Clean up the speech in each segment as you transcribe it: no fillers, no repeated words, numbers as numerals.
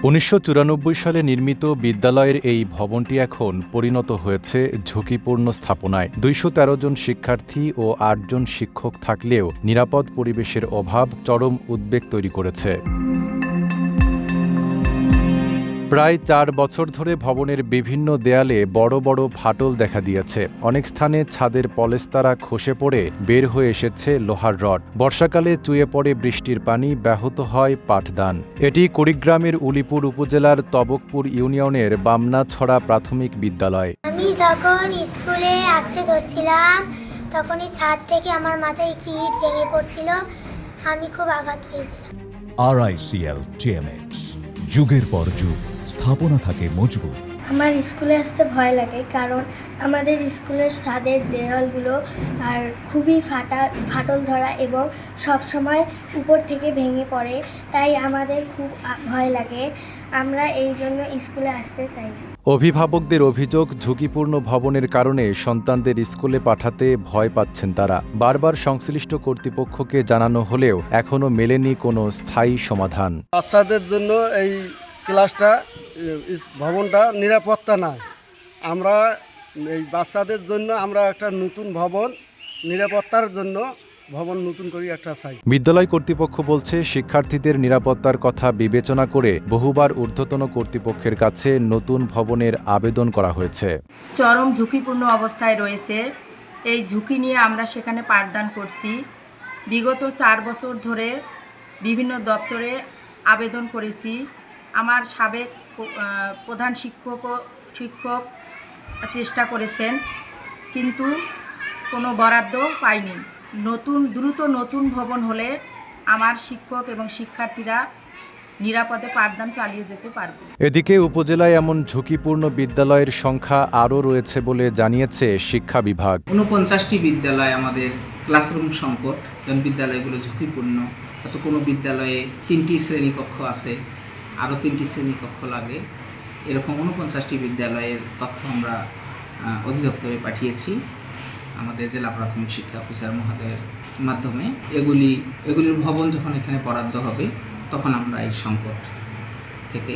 ১৯৯৪ সালে নির্মিত বিদ্যালয়ের এই ভবনটি এখন পরিণত হয়েছে ঝুঁকিপূর্ণ স্থাপনায়। ২১৩ জন শিক্ষার্থী ও ৮ জন শিক্ষক থাকলেও নিরাপদ পরিবেশের অভাব চরম উদ্বেগ তৈরি করেছে। প্রায় ৪ বছর ধরে ভবনের বিভিন্ন দেয়ালে বড় বড় ফাটল দেখা দিয়েছে। অনেক স্থানে ছাদের পলেস্তারা খসে পড়ে বের হয়ে এসেছে লোহার রড। বর্ষাকালে চুইয়ে পড়ে বৃষ্টির পানি, ব্যাহত হয় পাঠদান। এটি কুড়িগ্রামের উলিপুর উপজেলার তবকপুর ইউনিয়নের বামনাছড়া প্রাথমিক বিদ্যালয়। আমি যখন স্কুলে আসতে ধরছিলাম তখনই ছাদ থেকে আমার মাথায় ইট ভেঙে পড়ছিল। আমি খুব আঘাত পেয়েছিলাম। RICL TMX, যুগের পর যুগ স্থাপনা থাকে মজবুত। আমার স্কুলে আসতে ভয় লাগে, কারণ আমাদের স্কুলের ছাদের দেওয়ালগুলো আর খুবই ফাটল ধরা এবং সব সময় উপর থেকে ভেঙে পড়ে, তাই আমাদের খুব ভয় লাগে। আমরা এই জন্য স্কুলে আসতে চাই না। অভিভাবকদের অভিযোগ, ঝুঁকিপূর্ণ ভবনের কারণে সন্তানদের স্কুলে পাঠাতে ভয় পাচ্ছেন তারা। বারবার সংশ্লিষ্ট কর্তৃপক্ষকে জানানো হলেও এখনও মেলেনি কোনো স্থায়ী সমাধান। বাচ্চাদের জন্য এই ক্লাসটা ভবনটা নিরাপত্তা নাই। আমরা এই বাচ্চাদের জন্য আমরা একটা নতুন ভবন, নিরাপত্তার জন্য ভবন নতুন করে একটা চাই। বিদ্যালয় কর্তৃপক্ষ বলছে, শিক্ষার্থীদের নিরাপত্তার কথা বিবেচনা করে বহুবার ঊর্ধ্বতন কর্তৃপক্ষের কাছে নতুন ভবনের আবেদন করা হয়েছে। চরম ঝুঁকিপূর্ণ অবস্থায় রয়েছে। এই ঝুঁকি নিয়ে আমরা সেখানে পাঠদান করছি। বিগত 4 বছর ধরে বিভিন্ন দপ্তরে আবেদন করেছি। আমার সাবেক প্রধান শিক্ষক চেষ্টা করেছেন, কিন্তু কোনো বরাদ্দ পাইনি। দ্রুত নতুন ভবন হলে আমার শিক্ষক এবং শিক্ষার্থীরা নিরাপদে পাঠদান চালিয়ে যেতে পারবে। এদিকে উপজেলায় এমন ঝুঁকিপূর্ণ বিদ্যালয়ের সংখ্যা আরও রয়েছে বলে জানিয়েছে শিক্ষা বিভাগ। 49টি বিদ্যালয় আমাদের ক্লাসরুম সংকট, কারণ বিদ্যালয়গুলো ঝুঁকিপূর্ণ। হয়তো কোনো বিদ্যালয়ে 3টি শ্রেণীকক্ষ আছে, আরও 3টি শ্রেণীকক্ষ লাগে। এরকম 49টি বিদ্যালয়ের তথ্য আমরা অধিদপ্তরে পাঠিয়েছি আমাদের জেলা প্রাথমিক শিক্ষা অফিসার মহোদয়ের মাধ্যমে। এগুলির ভবন যখন এখানে বরাদ্দ হবে তখন আমরা এই সংকট থেকে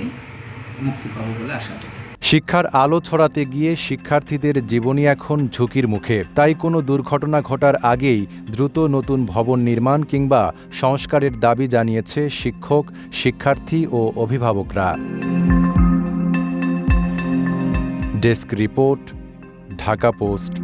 মুক্তি পাবো বলে আশা করি। শিক্ষার আলো ছড়াতে গিয়ে শিক্ষার্থীদের জীবনই এখন ঝুঁকির মুখে। তাই কোনো দুর্ঘটনা ঘটার আগেই দ্রুত নতুন ভবন নির্মাণ কিংবা সংস্কারের দাবি জানিয়েছে শিক্ষক, শিক্ষার্থী ও অভিভাবকরা। Desk report, Dhaka post.